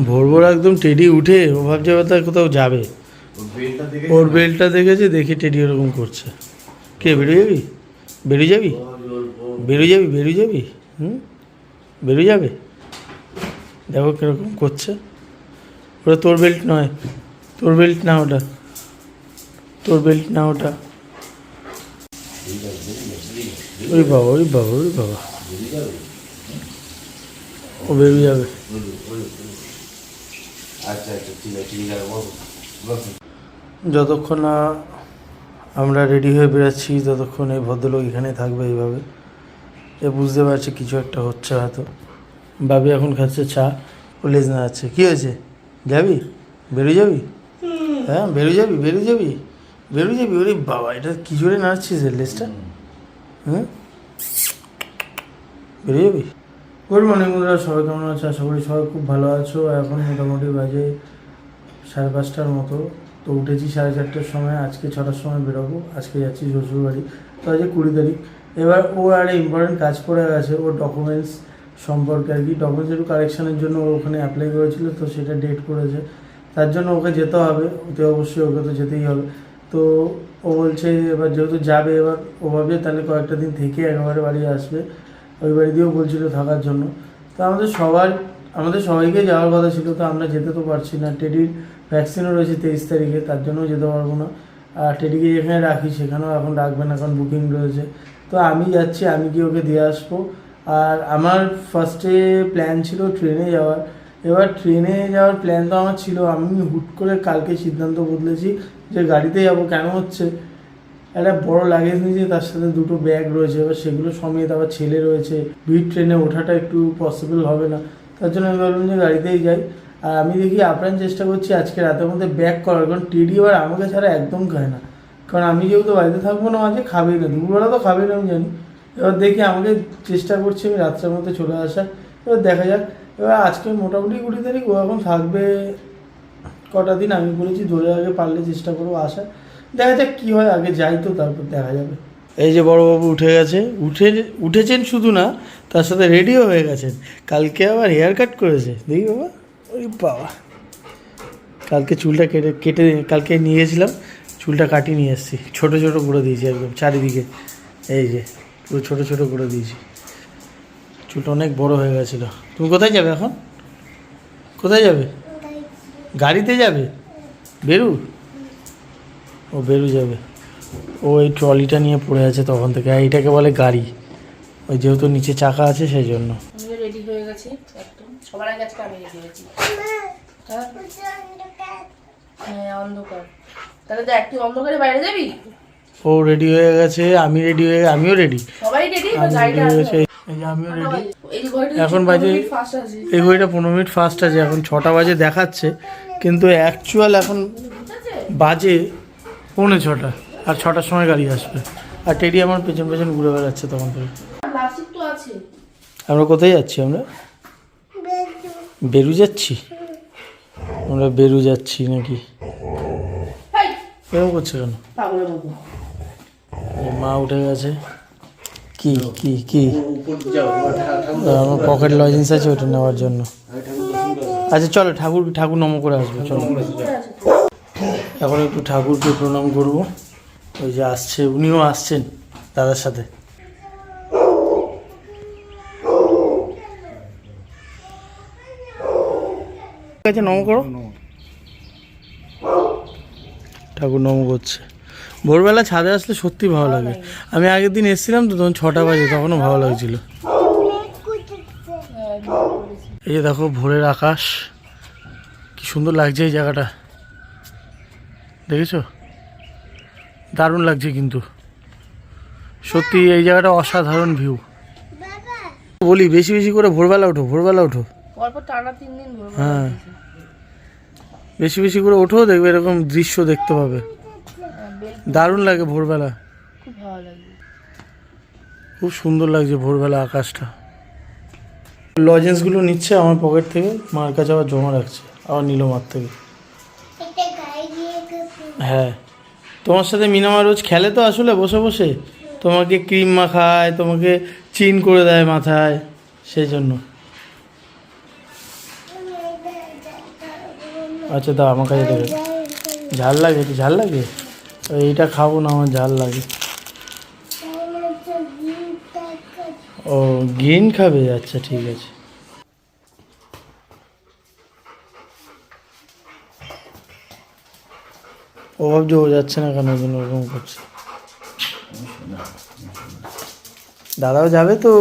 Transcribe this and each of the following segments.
ভোর ভোর একদম টেডি উঠে ও ভাবছে এবার তার কোথাও যাবে। ওর বেলটা দেখেছে, দেখে টেডি ওরকম করছে। কে বেরিয়ে যাবি? বেরিয়ে যাবি? বেরিয়ে যাবি? বেরিয়ে যাবি? বেরিয়ে যাবে? দেখো কীরকম করছে। ওটা তোর বেল্ট নয়, তোর বেল্ট না ওটা, তোর বেল্ট না ওটা। ওই বাবা, ওই বাবা, ওই বাবা, ও বেরিয়ে যাবে। যতক্ষণ না আমরা রেডি হয়ে বেরোচ্ছি ততক্ষণ এই ভদ্রলোক এখানে থাকবে এইভাবে। এ বুঝতে পারছে কিছু একটা হচ্ছে হয়তো। বাবি এখন খাচ্ছে চা, ও লেজ নাড়াচ্ছে। কী হয়েছে? যাবি? বেরিয়ে যাবি? হ্যাঁ বেরিয়ে যাবি? বেরিয়ে যাবি? বেরিয়ে যাবি? ওরে বাবা, এটা কী জোরে নাড়ছিস এর লেজটা? হ্যাঁ বেরিয়ে যাবি? গুড মর্নিং বন্ধুরা, সবাই কেমন আছো? আশা করি সবাই খুব ভালো আছো। এখন মোটামুটি বাজে 5:30টার মতো। তো উঠেছি 4:30টার সময়, আজকে 6টার সময় বেরোবো। আজকে যাচ্ছি শ্বশুরবাড়ি। তো আজকে 20 তারিখ। এবার ও একটা ইম্পর্টেন্ট কাজ করে গেছে, ওর ডকুমেন্টস সম্পর্কে আর কি। ডকুমেন্টস একটু কারেকশানের জন্য ও ওখানে অ্যাপ্লাই করেছিল, তো সেটা ডেট করেছে, তার জন্য ওকে যেতে হবে। ওতে অবশ্যই ওকে তো যেতেই হবে। তো ও বলছে এবার যেহেতু যাবে, এবার ও ভাবছে তাহলে কয়েকটা দিন থেকে একেবারে বাড়ি আসবে। ওই বাড়ি দিয়েও বলছিল থাকার জন্য। তো আমাদের সবাইকে যাওয়ার কথা ছিল, তো আমরা যেতে তো পারছি না। টেডির ভ্যাকসিনও রয়েছে 23 তারিখে, তার জন্যও যেতে পারবো না। আর টেডিকে যেখানে রাখি সেখানেও এখন রাখবে না, কারণ বুকিং রয়েছে। তো আমি যাচ্ছি, আমি গিয়ে ওকে দিয়ে আসবো। আর আমার ফার্স্টে প্ল্যান ছিল ট্রেনে যাওয়ার। এবার ট্রেনে যাওয়ার প্ল্যান তো আমার ছিল, আমি হুট করে কালকে সিদ্ধান্ত বদলেছি যে গাড়িতে যাবো। কেন হচ্ছে, একটা বড় লাগেজ নিয়েছে, তার সাথে 2টো ব্যাগ রয়েছে, এবার সেগুলো সমেত আবার ছেলে রয়েছে, ভিড় ট্রেনে ওঠাটা একটু পসিবল হবে না। তার জন্য আমি ভাবলাম যে গাড়িতেই যাই। আর আমি দেখি আপ্রাণ চেষ্টা করছি আজকে রাতের মধ্যে ব্যাক করার, কারণ টেডি এবার আমাকে ছাড়া একদম খায় না। কারণ আমি যেহেতু বাড়িতে থাকবো না, মাঝে খাবেই না, দুপুরবেলা তো খাবেই না আমি জানি। এবার দেখি আমাকে চেষ্টা করছি আমি রাত্রের মধ্যে চলে আসার। এবার দেখা যাক। এবার আজকে মোটামুটি 20 তারিখ, ও এখন থাকবে কটা দিন। আমি বলেছি ধরে আগে পারলে চেষ্টা করবো আসার। দেখা যাক কী হয়, আগে যাই তো তারপর দেখা যাবে। এই যে বড়োবাবু উঠে গেছে, উঠেছেন শুধু না, তার সাথে রেডিও হয়ে গেছেন। কালকে আবার হেয়ার কাট করেছে, দেখি বাবা, ওই বাবা। কালকে চুলটা কেটে কালকে নিয়ে গেছিলাম, চুলটা কাটিয়ে নিয়ে এসেছি। ছোটো ছোটো করে দিয়েছি একদম চারিদিকে, এই যে পুরো ছোটো ছোটো করে দিয়েছি। চুলটা অনেক বড় হয়ে গেছিলো। তুমি কোথায় যাবে এখন? কোথায় যাবে? গাড়িতে যাবে? বেরু? ও বেরু যাবে। ও এই ট্রলিটা নিয়ে পড়ে আছে তখন থেকে। এইটাকে বলে গাড়ি, ওই যেহেতু নিচে চাকা আছে সেই জন্য। আমি রেডি হয়ে গেছি একদম, সবার আগে আজকে আমি রেডি হয়েছি। হ্যাঁ অন্ধকার, তাহলে দেখ তুই অন্ধকারে বাইরে যাবি। ও রেডি হয়ে গেছে, আমি রেডি হয়ে, আমিও রেডি, সবাই রেডি। এই যে আমিও রেডি। এখন বাজে, এই ঘড়িটা 15 মিনিট ফাস্ট আছে, এখন 6টা বাজে দেখাচ্ছে, কিন্তু অ্যাকচুয়াল এখন বাজে 6:45, আর 6টার সময় গাড়ি আসবে। আর টেডি আমার পেছন পেছন ঘুরে বেড়াচ্ছে তখন থেকে। আমরা কোথায় যাচ্ছি? আমরা বেরু যাচ্ছি, আমরা বেরু যাচ্ছি নাকি? এরকম করছে কেন? মা উঠে গেছে। কি কি কি আমার পকেট লজেন্স আছে, ওটা নেওয়ার জন্য। আচ্ছা চলো, ঠাকুর নম করে আসবো, চলো। এখন একটু ঠাকুরকে প্রণাম করবো। ওই যে আসছে, উনিও আসছেন দাদার সাথে। নম করো। ঠাকুর নম করছে। ভোরবেলা ছাদে আসলে সত্যি ভালো লাগে। আমি আগের দিন এসেছিলাম তো, তখন 6টা বাজে, তখনও ভালো লাগছিল। এই যে দেখো ভোরের আকাশ, কি সুন্দর লাগছে এই জায়গাটা, দেখেছো? দারুণ লাগছে কিন্তু সত্যি, এই জায়গাটা অসাধারণ ভিউ। বলি বেশি বেশি করে ভোরবেলা ওঠো, ভোরবেলা ওঠো। হ্যাঁ বেশি বেশি করে ওঠো, দেখবে এরকম দৃশ্য দেখতে পাবে, দারুণ লাগে ভোরবেলা, খুব ভালো লাগে, খুব সুন্দর লাগছে ভোরবেলা আকাশটা। লজেন্সগুলো নিচ্ছে আমার পকেট থেকে, মার কাছে আবার জমা রাখছে, আবার নিল মার থেকে। হ্যাঁ তোমার সাথে মিনামা রোজ খেলে তো আসলে বসে বসে, তোমাকে ক্রিম মাখায়, তোমাকে চিন করে দেয় মাথায়, সেই জন্য। আচ্ছা দাও আমার কাছে দেবে। ঝাল লাগে, এটা ঝাল লাগে? এইটা খাবো না, আমার ঝাল লাগে। ও গ্রিন খাবে, আচ্ছা ঠিক আছে। ও ভাবছে ও যাচ্ছে না কেন, ওই জন্য ওরকম করছে। দাদাও যাবে তো,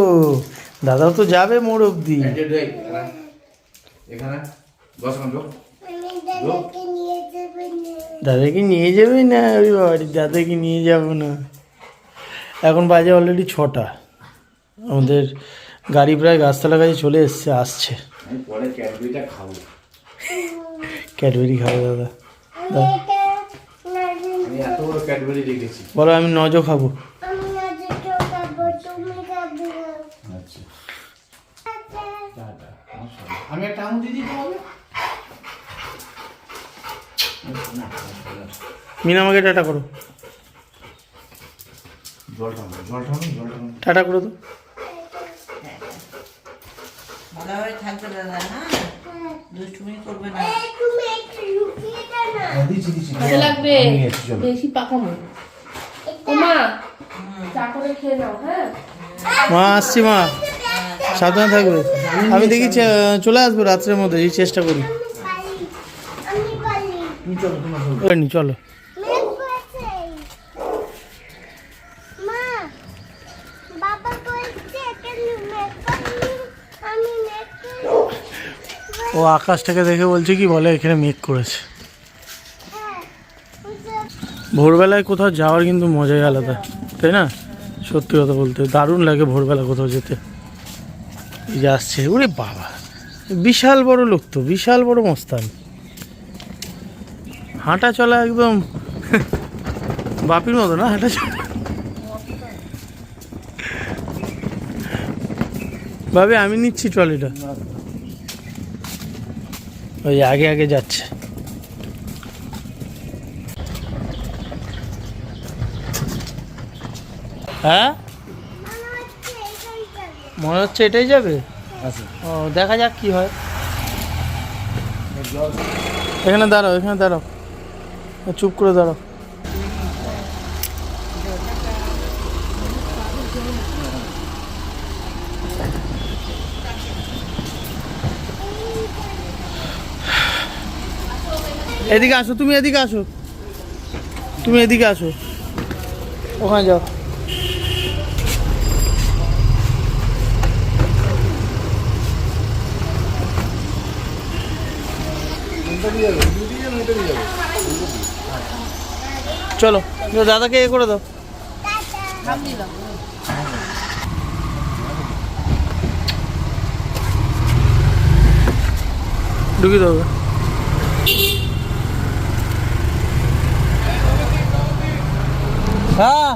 দাদাও তো যাবে মোড় অব্দি। দাদাকে নিয়ে যাবে না? ওই বাড়ি দাদাকে নিয়ে যাবো না। এখন বাজে অলরেডি 6টা, আমাদের গাড়ি প্রায় গাছতলা কাছে চলে এসছে, আসছে। ক্যাডবেরি খাবো দাদা। বলো আমি নজো খাবো। আমি একটা আঙুল দিয়ে দিই তোমাকে। মিনা আমাকে টাটা করো। জল ঠান্ডা। টাটা করো তো। ভালোভাবে থাকবে দাদা, হ্যাঁ? দুষ্টুমি করবে না। দিচ্ছি ভালো লাগবে, বেশি পাকামো। ও মা, চা করে খেয়ে নাও, হ্যাঁ? মা আসছি, মা সাবধানে থাকবে। আমি দেখি চলে আসবো রাত্রের মধ্যে, এই চেষ্টা করি। চলো ও আকাশটাকে দেখে বলছে কি বলে এখানে মেঘ করেছে। ভোরবেলায় কোথাও যাওয়ার কিন্তু মজাই আলাদা, তাই না? সত্যি কথা বলতে দারুণ লাগে ভোরবেলা কোথাও যেতে। এই যে আসছে, ওরে বাবা বিশাল বড় লোক তো, বিশাল বড় মস্তান। হাঁটা চলা একদম বাপির মতো না হাঁটা চলা। ভাবে আমি নিচ্ছি ট্রলিটা। ওই আগে আগে যাচ্ছে। হ্যাঁ মনে হচ্ছে এটাই যাবে। ও দেখা যাক কি হয়। এখানে দাঁড়াও, এখানে দাঁড়াও, চুপ করে দাঁড়াও। এদিকে আসো, তুমি এদিকে আসো, তুমি এদিকে আসো, ওখানে যাও। চলো দাদাকে এ করে দাও। ঢুকিয়ে দেবো। হ্যাঁ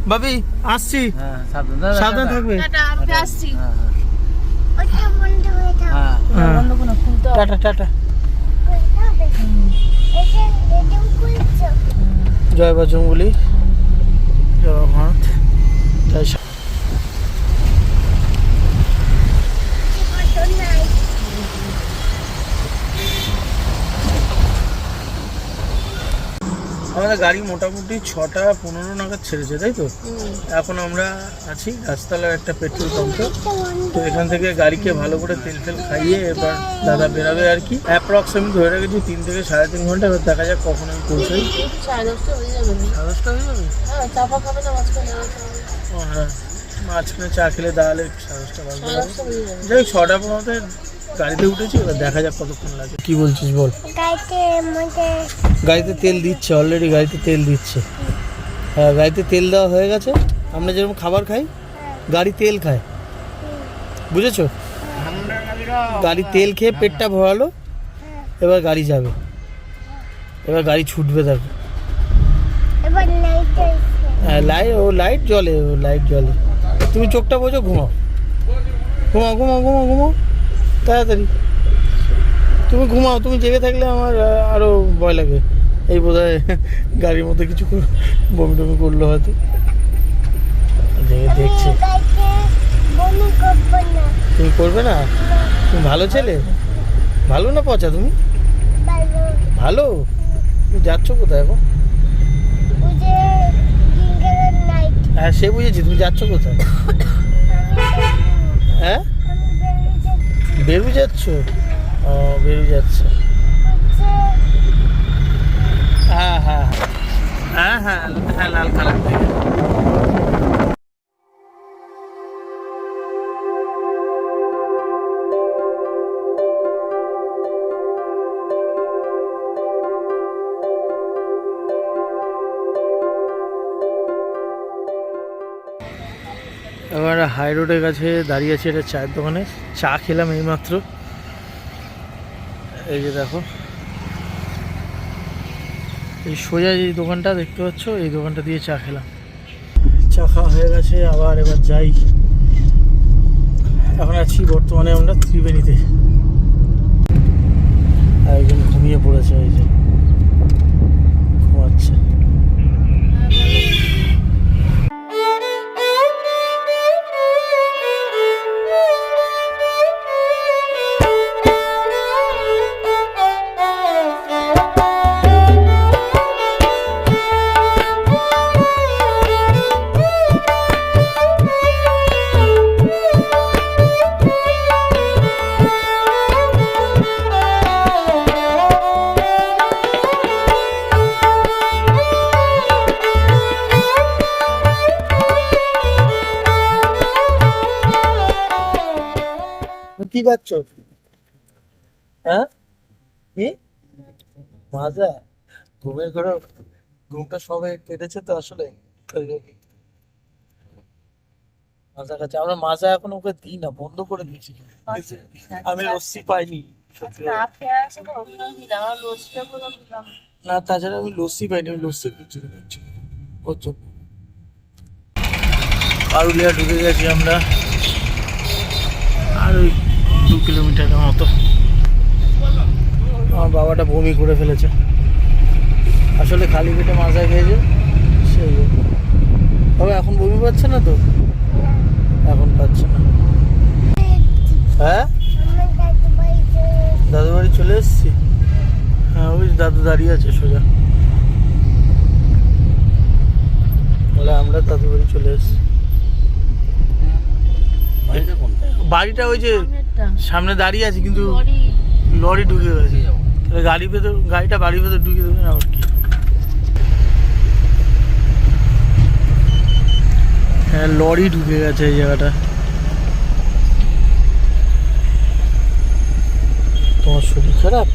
ভাবি আসছি, সাবধানে থাকবে। Tata tata. জয় বজরংবলী, জয় ভারত, জয়। আমাদের গাড়ি মোটামুটি 6:15 নাগাদ ছেড়েছে, তাই তো? এখন আমরা আছি গাছতলার একটা পেট্রোল পাম্পে। তো এখান থেকে গাড়িকে ভালো করে তেল ফেল খাইয়ে এবার দাদা বেরাবে আর কি। অ্যাপ্রক্স আমি ধরে রেখেছি 3 থেকে 3.5 ঘন্টা। এবার দেখা যাক কখন আমি পৌঁছাই। 10:30 হয়ে যাবে। 10:30 হয়ে যাবে? হ্যাঁ, চা খাবে না মাঝখানে? ও হ্যাঁ, মাঝখানে চা খেলে তাহলে 10:30 বাজবে। যাই 6:15-তে গাড়িতে উঠেছি, এবার দেখা যাক কতক্ষণ লাগে। কি বলছিস বল? গাড়িতে তেল দিচ্ছে অলরেডি, গাড়িতে তেল দিচ্ছে। হ্যাঁ গাড়িতে তেল দেওয়া হয়ে গেছে। আমরা যেরকম খাবার খাই গাড়ি তেল খায়, বুঝেছো? গাড়ি তেল খেয়ে পেটটা ভরালো, এবার গাড়ি যাবে, এবার গাড়ি ছুটবে। দেখো হ্যাঁ লাইট জ্বলে, লাইট জ্বলে। তুমি চোখটা বোঝো, ঘুমাও ঘুমাও ঘুমাও ঘুমাও ঘুমাও তাড়াতাড়ি। তুমি ঘুমাও, তুমি জেগে থাকলে আমার আরও ভয় লাগে। এই বোধহয় গাড়ির মধ্যে কিছু বমি টমি করলো হয়তো, জেগে দেখছে। তুমি করবে না? তুমি ভালো ছেলে? ভালো না পচা তুমি? ভালো? তুমি যাচ্ছ কোথায় এখন? হ্যাঁ সে বুঝেছি, তুমি যাচ্ছ কোথায়? হ্যাঁ বেরু যাচ্ছ? ও বেরু যাচ্ছ। হ্যাঁ হ্যাঁ হ্যাঁ হ্যাঁ হ্যাঁ লাল কালার থেকে। এবার হাই রোডের কাছে দাঁড়িয়ে আছি, এটা চায়ের দোকানে। চা খেলাম এইমাত্র। এই যে দেখো, এই সোজা যে দোকানটা দেখতে পাচ্ছ, এই দোকানটা দিয়ে চা খেলাম। চা খাওয়া হয়ে গেছে, আবার এবার যাই। এখন আছি বর্তমানে আমরা ত্রিবেণীতে। আর একজন ঘুমিয়ে পড়েছে, এই যে ঘুমাচ্ছে। কি পাচ্ছ? হ্যাঁ কি মাজা? ঘুমের ঘরে ঘুমটা সবে কেটেছে তো আসলে, মাজা খাচ্ছে। আমরা মাজা এখন ওকে দিই না, বন্ধ করে দিয়েছি। আমি লস্যি পাইনি না, তাছাড়া আমি লস্যি পাইনি, আমি লস্যি খাচ্ছি। পারুলিয়া ঢুকে গেছি আমরা, আর ওই 2 কিলোমিটারের মতো। আমার বাবাটা বমি করে ফেলেছে, আসলে খালি পেটে মাজা খেয়েছে সেই জন্য। বাবা এখন বমি পাচ্ছে না তো? এখন পাচ্ছে না। হ্যাঁ দাদু বাড়ি চলে এসছি। হ্যাঁ ওই দাদু দাঁড়িয়ে আছে সোজা, বলে আমরা দাদু বাড়ি চলে এসছি। বাড়িটা ওই যে সামনে দাঁড়িয়ে আছে, কিন্তু লরি ঢুকে গেছে। তাহলে গাড়িটা বাড়ির ভেতর ঢুকে দেবে না? আবার কি? হ্যাঁ লরি ঢুকে গেছে এই জায়গাটা। তোমার শরীর খারাপ?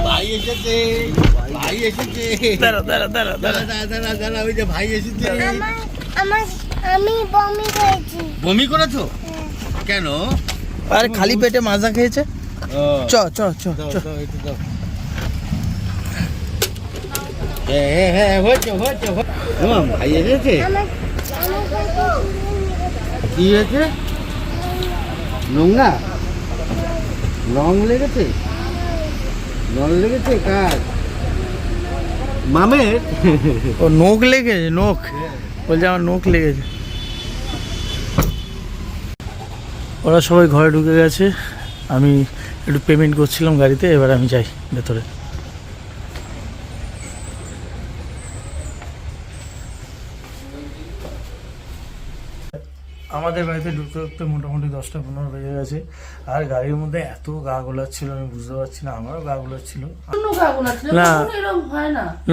ভাই এসেছে, ভাই এসেছে। দাঁড়া দাঁড়া দাঁড়া দাঁড়া দাঁড়া দাঁড়া, ওই যে ভাই এসেছে। আমি বমি করেছি। বমি করেছো কেন? আরে খালি পেটে মাজা খেয়েছে। চ চ চ চ। হ্যাঁ হয়েছে হয়েছে। ভাই এসেছে, কি হয়েছে? নোংরা রং লেগেছে? রং লেগেছে কার? মামের? ও নখ লেগেছে, নখ বলছে আমার নখ লেগেছে। ওরা সবাই ঘরে ঢুকে গেছে, আমি একটু পেমেন্ট করছিলাম গাড়িতে। এবার আমি যাই ভেতরে। আমাদের বাড়িতে ঢুকতে ঢুকতে মোটামুটি 10টা-15 বেজে গেছে। আর গাড়ির মধ্যে এত গা গোলাচ্ছিল, আমি বুঝতে পারছি না। আমারও গা গোলাচ্ছিল না,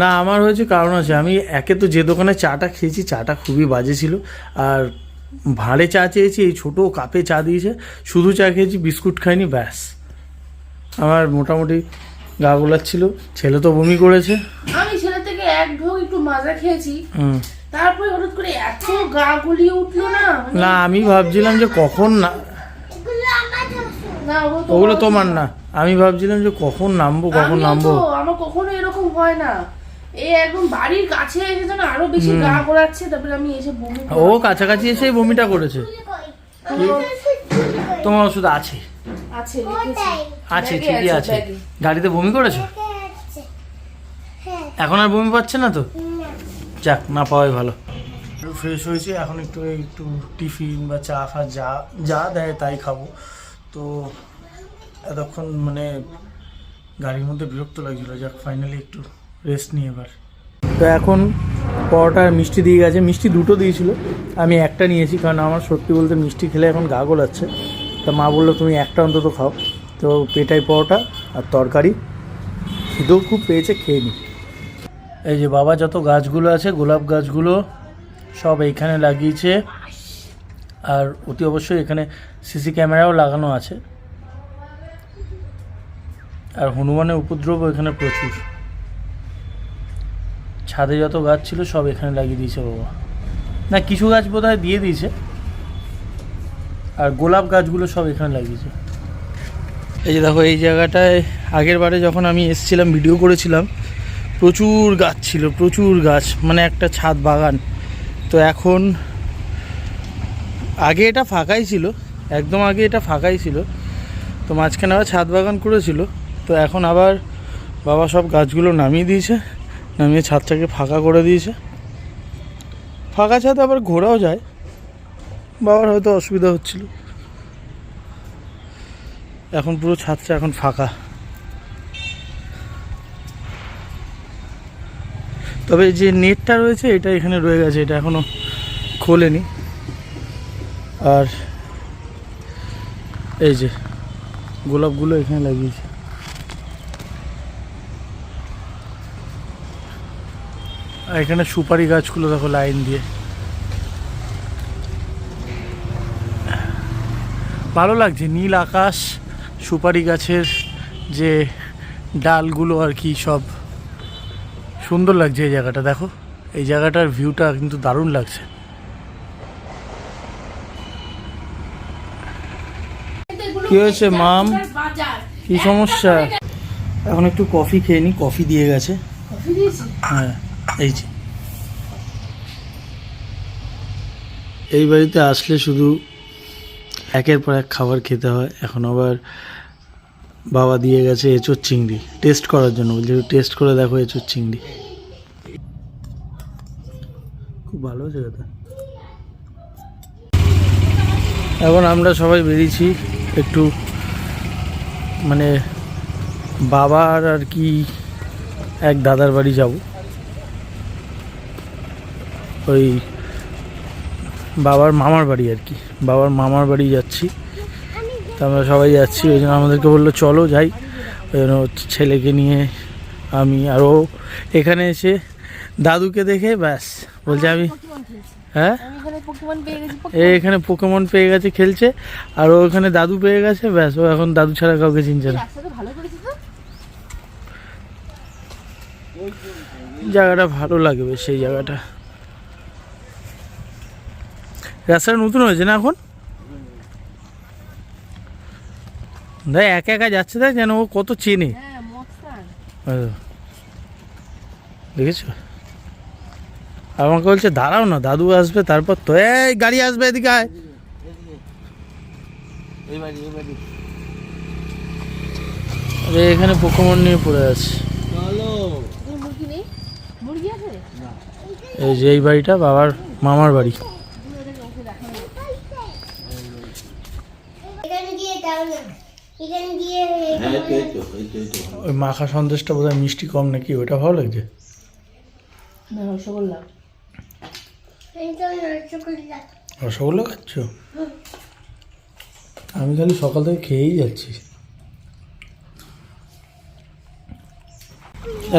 না আমার হয়েছে কারণ আছে। আমি একে তো যে দোকানে চাটা খেয়েছি, চাটা খুবই বাজে ছিল। আর ভাঁড়ে চা চেয়েছি, এই ছোটো কাপে চা দিয়েছে, শুধু চা খেয়েছি, বিস্কুট খাইনি, ব্যাস আমার মোটামুটি গা গোলাচ্ছিল। ছেলে তো বমি করেছে। আমি ছেলে থেকে এক ঢোক একটু মাজা খেয়েছি, তারপরে হঠাৎ করে এত গা গুলিয়ে উঠলো না। না আমি ভাবছিলাম যে কখন না, না ওগুলো তোমার না, আমি ভাবছিলাম যে কখন নামবো কখন নামবো। আমার কখনো এরকম হয় না, এই একদম বাড়ির কাছে এসে যেন আরো বেশি গা গোলাচ্ছে। তারপরে আমি এসে বমি, ও কাছাকাছি এসে বমিটা করেছে। তোমার ওষুধ আছে, আছে রেখেছি। আছে, ব্যাগে ঠিকই আছে, আছে। ব্যাগে। গাড়িতে বমি করেছো? আছে হ্যাঁ এখন আর বমি পাচ্ছে না তো? না যাক, না পাওয়াই ভালো। ফ্রেশ হয়েছে, এখন একটু টিফিন বা চা ফা যা যা দেয় তাই খাবো। তো এতক্ষণ মানে গাড়ির মধ্যে বিরক্ত লাগছিল, যাক ফাইনালি একটু রেস্ট নিয়ে এবার। তো এখন পরোটা আর মিষ্টি দিয়ে গেছে, মিষ্টি দুটো দিয়েছিল, আমি একটা নিয়েছি, কারণ আমার সত্যি বলতে মিষ্টি খেলে এখন গা গোলাচ্ছে। তা মা বললো তুমি একটা অন্তত খাও। তো পেটাই পরোটা আর তরকারি, খিদেও খুব পেয়েছে, খেয়ে নি। এই যে বাবা যত গাছগুলো আছে, গোলাপ গাছগুলো সব এইখানে লাগিয়েছে, আর অতি অবশ্যই এখানে সিসি ক্যামেরাও লাগানো আছে। আর হনুমানের উপদ্রব এখানে প্রচুর। ছাদে যত গাছ ছিল সব এখানে লাগিয়ে দিয়েছে বাবা। না, কিছু গাছ বোধহয় দিয়ে দিয়েছে, আর গোলাপ গাছগুলো সব এখানে লাগিয়েছে। এই যে দেখো, এই জায়গাটায় আগের বারে যখন আমি এসেছিলাম ভিডিও করেছিলাম, প্রচুর গাছ ছিল, প্রচুর গাছ, মানে একটা ছাদ বাগান। তো এখন আগে এটা ফাঁকাই ছিল, একদম আগে এটা ফাঁকাই ছিল, তো মাঝখানে আবার ছাদ বাগান করেছিল। তো এখন আবার বাবা সব গাছগুলো নামিয়ে দিয়েছে, নামিয়ে ছাদটাকে ফাঁকা করে দিয়েছে। ফাঁকা ছাদে আবার ঘোরাও যায়, বাবার হয়তো অসুবিধা হচ্ছিল। এখন পুরো ছাদটা এখন ফাঁকা। তবে যে নেটটা রয়েছে এটা এখানে রয়ে গেছে, এটা এখনো খোলেনি। আর এই যে গোলাপগুলো এখানে লাগিয়েছে। আর এখানে সুপারি গাছগুলো দেখো লাইন দিয়ে। ভালো লাগছে, নীল আকাশ, সুপারি গাছের যে ডালগুলো আর কি, সব সুন্দর লাগছে। এই জায়গাটা দেখো, এই জায়গাটার ভিউটা কিন্তু দারুণ লাগছে। কি হয়েছে মাম, বাজার কি সমস্যা? এখন একটু কফি খেয়ে নি, কফি দিয়ে গেছে। কফি দিয়েছি। হ্যাঁ, এই যে এই বাড়িতে আসলে শুধু একের পর এক খাবার খেতে হয়। এখন আবার বাবা দিয়ে গেছে এঁচোর চিংড়ি টেস্ট করার জন্য, বলছে টেস্ট করে দেখো এঁচোর চিংড়ি। খুব ভালো হয়েছে কথা। এখন আমরা সবাই বেরিয়েছি একটু, মানে বাবার আর কি এক দাদার বাড়ি যাব। ওই বাবার মামার বাড়ি আর কি, বাবার মামার বাড়ি যাচ্ছি। তো আমরা সবাই যাচ্ছি, ওই জন্য আমাদেরকে বললো চলো যাই। ওই জন্য ছেলেকে নিয়ে আমি আর ও এখানে এসে দাদুকে দেখে ব্যাস বলছে আমি, হ্যাঁ এখানে পোকেমন পেয়ে গেছে খেলছে, আর ও ওখানে দাদু পেয়ে গেছে, ব্যাস ও এখন দাদু ছাড়া কাউকে চিনছে না। জায়গাটা ভালো লাগবে, সেই জায়গাটা। রাস্তাটা নতুন হয়েছে না এখন? দেখ একা একা যাচ্ছে, দেখ যেন ও কত চেনে। দেখেছো? আমাকে বলছে দাঁড়াও না, দাদু আসবে তারপর তো। এই গাড়ি আসবে, এদিকে আয়। আরে এখানে পোকেমন নিয়ে পড়ে আছে। এই যে এই বাড়িটা বাবার মামার বাড়ি। এখানে গিয়ে দাও না, এখানে গিয়ে ওই মাখা সন্দেশটা বোধহয় মিষ্টি কম নাকি, ওটা ভালো লাগছে। রসগোল্লা রসগোল্লা খাচ্ছ? আমি খালি সকাল থেকে খেয়েই যাচ্ছি।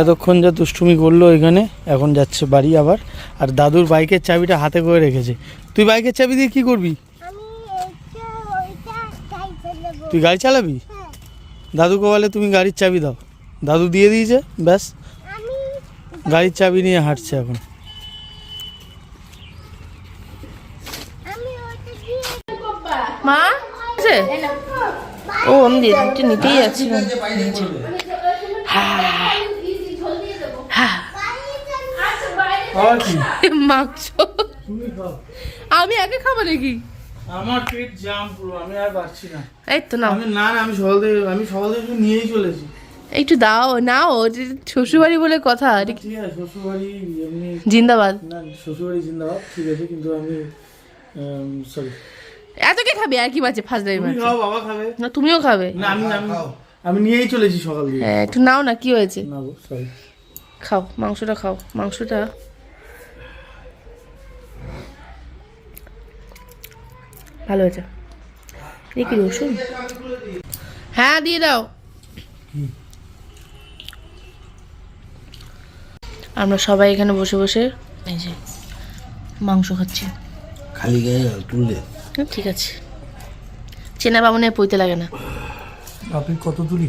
এতক্ষণ যা দুষ্টুমি করলো এখানে, এখন যাচ্ছে বাড়ি আবার। আর দাদুর বাইকের চাবিটা হাতে করে রেখেছে। তুই বাইকের চাবি দিয়ে কি করবি? তুই গাড়ি চালাবি? দাদুকে বলে তুমি গাড়ির চাবি দাও, দাদু দিয়ে দিয়েছে, ব্যাস গাড়ির চাবি নিয়ে হাঁটছে এখন। মা আছে? ও আমি নিতেই যাচ্ছি। মাংস আমি আগে খাবো নাকি? আমার পেট জাম পুরো, আমি আর পারছি না। এই তো নাও, আমি সকাল থেকে শুধু নিয়েই চলেছি। একটু দাও নাও, শ্বশুরবাড়ি বলে কথা। ঠিক আছে, শ্বশুরবাড়ি এমনি জিন্দাবাদ। না, শ্বশুরবাড়ি জিন্দাবাদ, ঠিক আছে, কিন্তু আমি সরি। এত কে খাবে আর কি বাজে ফাজলাই তুমি মাছ? খাও, বাবা খাবে। না তুমিও খাবে? না আমি নিয়েই চলেছি সকাল থেকে। হ্যাঁ একটু নাও না, কি হয়েছে? না গো, সরি। খাও মাংসটা, খাও মাংসটা। ভালো হয়েছে। এই কি রসুন? হ্যাঁ দিয়ে দাও। আমরা সবাই এখানে বসে বসে এই যে মাংস খাচ্ছি। খালি গায়ে তুললে ঠিক আছে, চেনা বামুনে পইতে লাগে না। আপনি কত তুলি?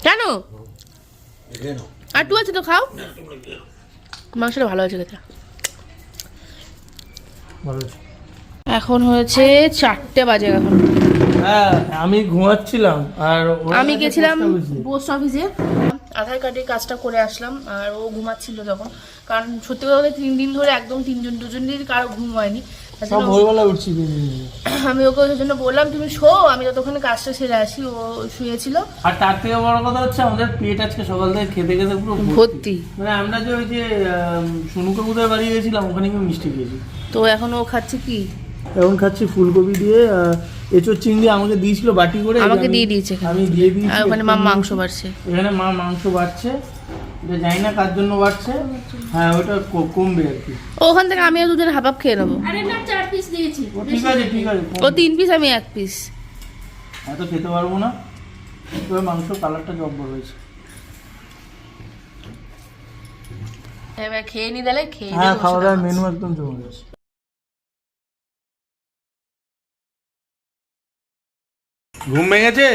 কেন? আর টু আছে তো, খাও। মাংসটা ভালো আছে খেতে। ভালো আছে। এখন হয়েছে 4টে বাজে এখন। হ্যাঁ, আমি ঘুমাচ্ছিলাম আর আমি গেছিলাম পোস্ট অফিসে, আধার কার্ডের কাজটা করে আসলাম, আর ও ঘুমাচ্ছিল তখন। কারণ সত্যি কথা বলতে 3 দিন ধরে একদম দুজনেরই কারো ঘুম হয়নি। তার সব জন্য ভোরবেলা উঠছি। আমি ওকে ওই জন্য বললাম তুমি শো, আমি যতক্ষণে কাজটা সেরে আসি। ও শুয়েছিল। আর তার থেকে বড় কথা হচ্ছে আমাদের পেট আজকে সকাল থেকে খেতে খেতে পুরো ভর্তি। মানে আমরা যে ওই যে সোনুকে কোথায় বাড়ি গেছিলাম, ওখানে গিয়ে মিষ্টি খেয়েছি। তো এখন ও খাচ্ছে কি? এখন খাচ্ছি ফুলকপি দিয়ে এঁচোড় চিংড়ি, আমাকে দিয়েছিল বাটি করে, আমাকে দিয়ে দিয়েছে এখানে। আমি দিয়ে দিয়েছি। আর ওখানে মা মাংস বাড়ছে। এখানে মা মাংস বাড়ছে, এটা জানি না কার জন্য বাড়ছে। হ্যাঁ, ওটা কমবে আর কি। ওখান থেকে আমিও দুজন হাফ হাফ খেয়ে নেবো। ঠিক আছে, ঠিক আছে। ও 3 পিস, আমি 1 পিস। এত খেতে পারবো না, তবে মাংস কালারটা জব্বর হয়েছে। এবার খেয়ে নি দিলে খেয়ে হ্যাঁ, খাওয়া দাওয়ার মেনু একদম জমে গেছে। ঘুম ভেঙেছে?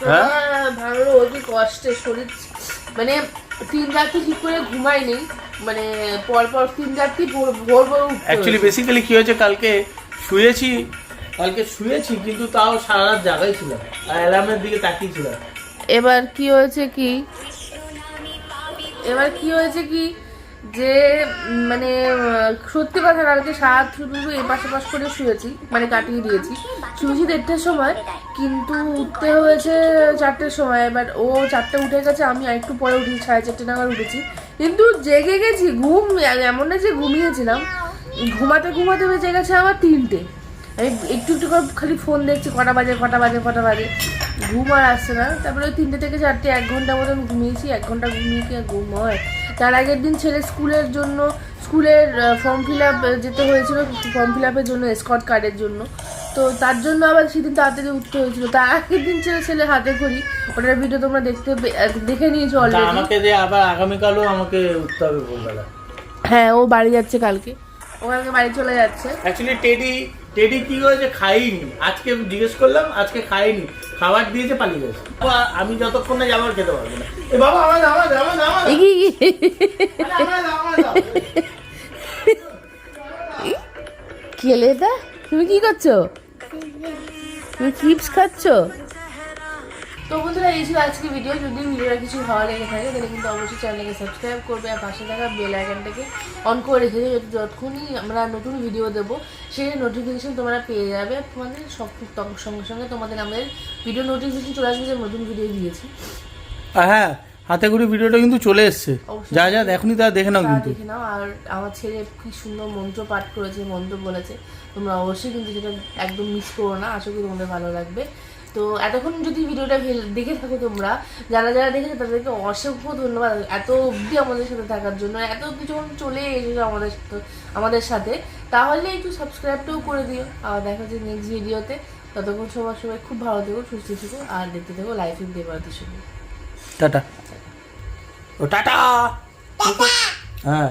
হ্যাঁ ভালো, অতি কষ্টে শরীর, মানে 3 রাত্রি ঠিক করে ঘুমাই নেই, মানে পরপর 3 রাত্রি ভোর ভোর অ্যাকচুয়ালি বেসিক্যালি কি হয়েছে, কালকে শুয়েছি কিন্তু তাও সারা রাত জাগাই ছিলাম আর অ্যালার্মের দিকে তাকিয়েছিলাম। এবার কি হয়েছে কি যে মানে সত্যি কথা, কালকে সারা শুধু এপাশ ওপাশ করে শুয়েছি, মানে কাটিয়ে দিয়েছি। শুয়েছি 1:30টার সময়, কিন্তু উঠতে হয়েছে 4টের সময়। এবার ও 4টে উঠে গেছে, আমি আরেকটু পরে উঠেছি, 4:30 নাগাদ উঠেছি, কিন্তু জেগে গেছি। ঘুম এমন না যে ঘুমিয়েছিলাম, ঘুমাতে ঘুমাতে বেঁচে গেছে আমার 3টে। আমি একটু একটু করে খালি ফোন দেখছি, কটা বাজে, ঘুম আর আসছে না। তারপরে 3টে থেকে 4টে 1 ঘন্টা মতন ঘুমিয়েছি। 1 ঘন্টা ঘুমিয়ে কি আর ঘুম হয়? তার আগের দিন ছেলে স্কুলের ফর্ম ফিল আপ যেতে হয়েছিল, ফর্ম ফিল আপের জন্য, এসকর্ট কার্ডের জন্য। তো তার জন্য আবার সেদিন তাড়াতাড়ি উঠতে হয়েছিল। তার আগের দিন ছেলে হাতে করি, ওটার ভিডিও তোমরা দেখে নিয়েছো অলরেডি। আমাকে যে আবার আগামীকালও আমাকে উঠতে হবে ভোরবেলা। হ্যাঁ, ও বাড়ি যাচ্ছে কালকে, ও কালকে বাড়ি চলে যাচ্ছে। অ্যাকচুয়ালি টেডি কি হয়েছে, খাইনি আজকে, জিজ্ঞেস করলাম আজকে খাইনি, খাবার দিয়েছে পালিয়ে গেছে। আমি যতক্ষণ না যাবার খেতে পারবো না। এ বাবা, আমার খেলে তা তুমি কি করছো? তুমি চিপস খাচ্ছো? তো বন্ধুরা, এই ছিল আজকে ভিডিও। যদি ভিডিওটা কিছু ভালো লেগে থাকে তাহলে কিন্তু অবশ্যই চ্যানেলকে সাবস্ক্রাইব করবে, আর পাশে থাকা বেল আইকনটাকে অন করে রেখে দেবে, যতক্ষণই আমরা নতুন ভিডিও দেবো সেই নোটিফিকেশন তোমরা পেয়ে যাবে। তোমাদের সঙ্গে সঙ্গে তোমাদের আমাদের ভিডিও নোটিফিকেশন চলে আসবে যে নতুন ভিডিও দিয়েছি। হ্যাঁ, হাতে করে ভিডিওটা কিন্তু চলে এসছে, যা দেখুনি তা দেখে নাও, কিন্তু দেখে নাও। আর আমার ছেলে কি সুন্দর মন্ত্র পাঠ করেছে, মন্ত্র বলেছে, তোমরা অবশ্যই কিন্তু সেটা একদম মিস করো না। আশা করি তোমাদের ভালো লাগবে। তো এতক্ষণ যদি ভিডিওটা দেখে থাকো তোমরা, যারা দেখেছো তাদেরকে অসংখ্য ধন্যবাদ এত অবধি আমাদের সাথে থাকার জন্য। এত কিছু চলে এসেছো আমাদের সাথে, তাহলে একটু সাবস্ক্রাইবটাও করে দিও। আর দেখা হচ্ছে নেক্সট ভিডিওতে। ততক্ষণ সবাই খুব ভালো থেকো, সুস্থ থেকো, আর দেখতে থেকো লাইফ ইন দেবারতির সঙ্গে। টাটা। ও টাটা। হ্যাঁ।